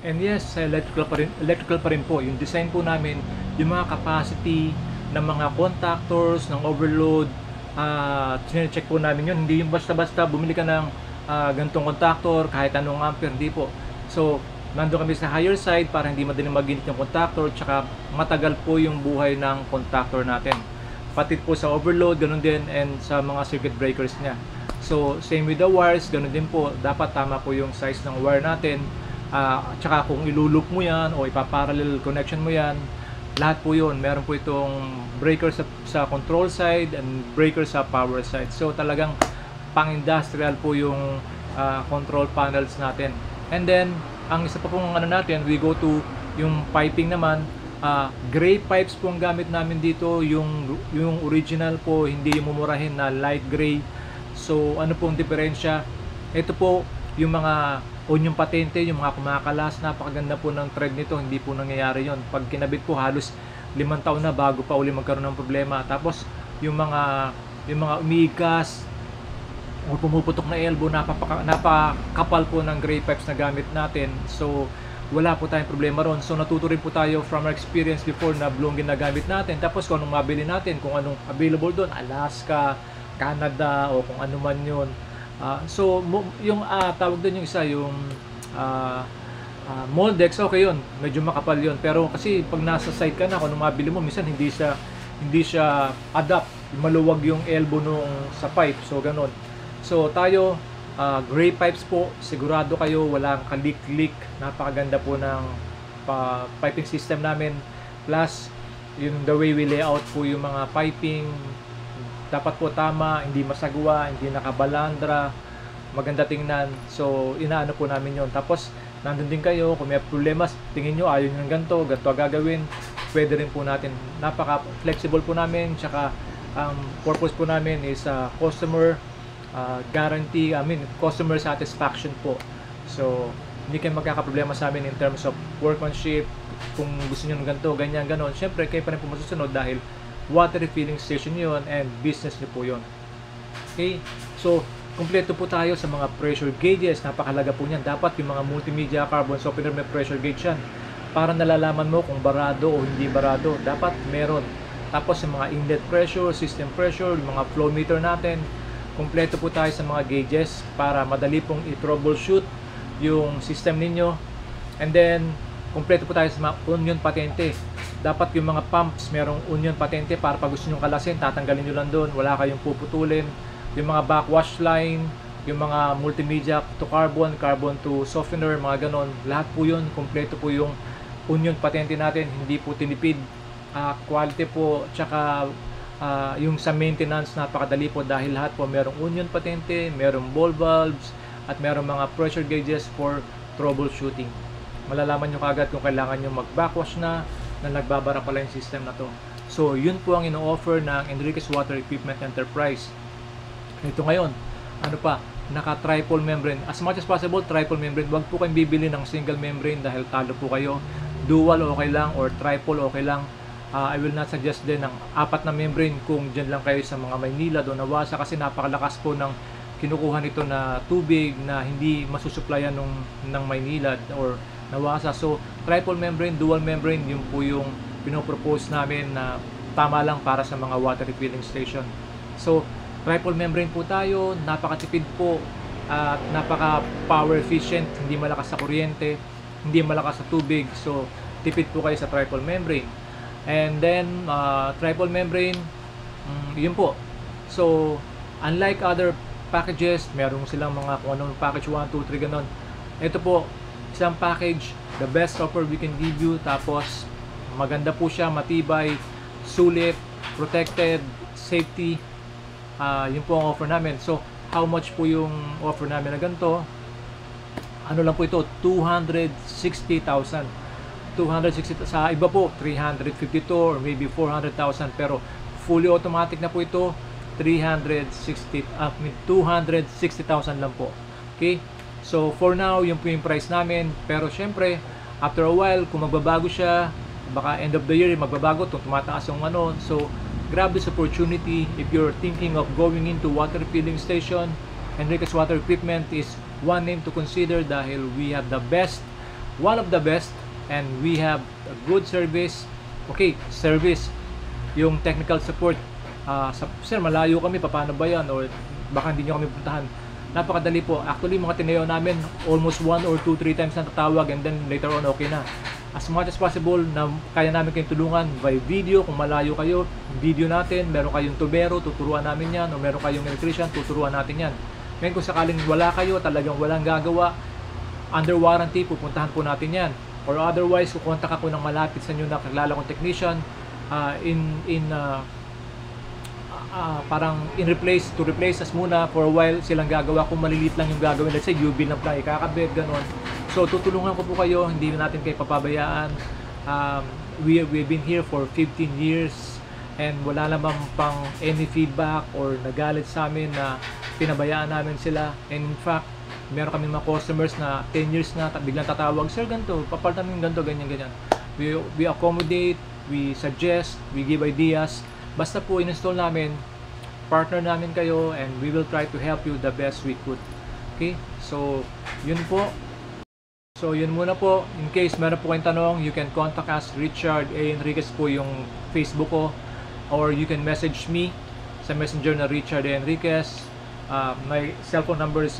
And yes, sa electrical pa rin po. Yung design po namin, yung mga capacity ng mga contactors, ng overload, check po namin yun. Hindi yung basta-basta bumili ka ng ganitong contactor, kahit anong ampere, hindi po. So, nandun kami sa higher side para hindi madaling maginit yung contactor, tsaka matagal po yung buhay ng contactor natin. Pati po sa overload, ganun din, and sa mga circuit breakers niya. So, same with the wires, ganun din po. Dapat tama po yung size ng wire natin. Tsaka kung ilulup mo yan o ipaparallel connection mo yan, lahat po yun. Meron po itong breaker sa control side and breaker sa power side. So talagang pang-industrial po yung control panels natin. And then, ang isa pa pong ano natin, we go to yung piping naman. Gray pipes po ang gamit namin dito. Yung original po, hindi yung mumurahin na light gray. So ano pong diferensya? Ito po yung mga onyong patente, yung mga kumakalas, napakaganda po ng thread nito, hindi po nangyayari yon. Pag kinabit po halos 5 taon na bago pa uli magkaroon ng problema. Tapos yung mga umiigas o pumuputok na elbow, napakapal po ng gray pipes na gamit natin. So wala po tayong problema ron. So natuto rin po tayo from our experience before na blong ginagamit natin. Tapos kung anong mabili natin, kung anong available doon, Alaska, Canada o kung ano man yun. So yung tawag doon yung isa, yung Moldex, okay yun, medyo makapal yun. Pero kasi pag nasa site ka na, kung anong mabili mo, minsan hindi siya adapt, maluwag yung elbow nung sa pipe. So ganun. So tayo, gray pipes po, sigurado kayo walang kalik-lik. Napakaganda po ng piping system namin. Plus yung the way we lay out po yung mga piping, dapat po tama, hindi masagwa, hindi nakabalandra, maganda tingnan. So inaano po namin yon. Tapos nandun din kayo, kung may problema, tingin nyo ayaw nyo ng ganito gagawin, pwede rin po natin. Napaka flexible po namin. Tsaka ang purpose po namin is customer guarantee, customer satisfaction po. So hindi kayo magkakaproblema sa amin in terms of workmanship. Kung gusto nyo ng ganito, ganyan, ganon, syempre kayo pa rin po masusunod dahil water refilling station yon and business nyo po yon. Okay, so kumpleto po tayo sa mga pressure gauges. Napakalaga po niyan. Dapat yung mga multimedia carbon softener may pressure gauge yan para nalalaman mo kung barado o hindi barado. Dapat meron. Tapos yung mga inlet pressure, system pressure, yung mga flow meter natin, kumpleto po tayo sa mga gauges para madali pong i-troubleshoot yung system ninyo. And then kumpleto po tayo sa mga union patente. Dapat yung mga pumps merong union patente para pag gusto nyo kalasin, tatanggalin nyo lang doon, wala kayong puputulin. Yung mga backwash line, yung mga multimedia to carbon, carbon to softener, mga ganon, lahat po yun, kumpleto po yung union patente natin, hindi po tinipid. Quality po, tsaka yung sa maintenance, napakadali po dahil lahat po merong union patente, merong ball valves, at merong mga pressure gauges for troubleshooting. Malalaman nyo kagad kung kailangan nyo mag-backwash na nagbabara pala yung system na to. So yun po ang ino-offer ng Enriquez Water Equipment Enterprise. Ito ngayon, ano pa, naka triple membrane. As much as possible, triple membrane. Huwag po kayong bibili ng single membrane dahil talo po kayo. Dual okay lang or triple okay lang. I will not suggest din ng 4 na membrane kung dyan lang kayo sa mga Maynila o Nawasa, kasi napakalakas po ng kinukuha nito na tubig na hindi masusupplyan ng Maynila or Nawasa. So triple membrane, dual membrane, yun po yung pinopropose namin na tama lang para sa mga water refilling station. So triple membrane po tayo, napakatipid po at napaka power efficient, hindi malakas sa kuryente, hindi malakas sa tubig. So tipid po kayo sa triple membrane. And then triple membrane, yun po. So unlike other packages, meron silang mga kung anong package 1, 2, 3 ganon. Ito po, isang package, the best offer we can give you. Tapos maganda po siya, matibay, sulit, protected, safety. Yun po ang offer namin. So how much po yung offer namin na ganito? Ano lang po ito, 260,000. Sa iba po 352 or maybe 400,000, pero fully automatic na po ito, 260,000 lang po. Okay, so for now yun po yung price namin. Pero syempre after a while, kung magbabago siya, baka end of the year magbabago, tumataas yung ano. So grab this opportunity. If you're thinking of going into water filling station, Enriquez Water Equipment is one name to consider dahil we have the best one of the best, and we have a good service. Okay, service, yung technical support. Sir, malayo kami, paano ba yan? Or baka hindi nyo kami puntahan. Napakadali po. Actually, mga tineo namin, almost 1 or 2, 3 times na tatawag, and then later on, okay na. As much as possible na kaya namin kayong tulungan by video. Kung malayo kayo, video natin. Meron kayong tubero, tuturuan namin yan. O meron kayong electrician, tuturuan natin yan. Ngayon kung sakaling wala kayo, talagang walang gagawa, under warranty, pupuntahan po natin yan. Or otherwise, kukontak ako ng malapit sa inyo na kakilala kong technician, parang to replace us muna for a while. Silang gagawa kung maliliit lang yung gagawin. Let's say, UV lang pala, ikakabit, ganon. So, tutulungan ko po kayo, hindi natin kayo papabayaan. We've been here for 15 years and wala namang pang any feedback or nagalit sa amin na pinabayaan namin sila. And in fact, meron kami mga customers na 10 years na biglang tatawag, "Sir, ganito, papalitan mo yung ganito, ganyan." We accommodate, we suggest, we give ideas. Basta po in-install namin, partner namin kayo, and we will try to help you the best we could. Okay? So, yun po. So, yun muna po. In case meron po kayong tanong, you can contact us. Richard A. Enriquez po yung Facebook ko. Or you can message me sa messenger na Richard A. Enriquez. My cellphone number is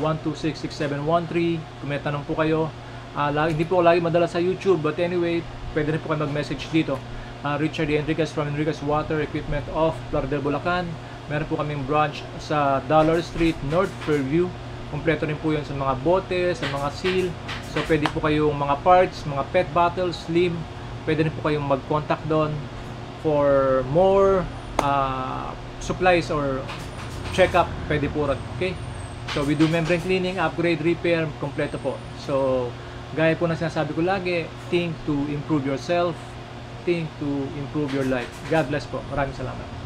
0917-126-6713. Kung may tanong po kayo. Hindi po lagi madala sa YouTube, but anyway, pwede rin po kayo mag-message dito. Richard A. Enriquez from Enriquez Water Equipment of Plaridel, Bulacan. Meron po kaming branch sa Dollar Street, North Fairview. Kompleto rin po yun sa mga bote, sa mga seal. So pwede po kayong mga parts, mga PET bottles, slim. Pwede rin po kayong mag-contact doon for more supplies or check-up. Pwede po rin. Okay? So we do membrane cleaning, upgrade, repair, kompleto po. So gaya po na sinasabi ko lagi, think to improve yourself, think to improve your life. God bless po. Maraming salamat.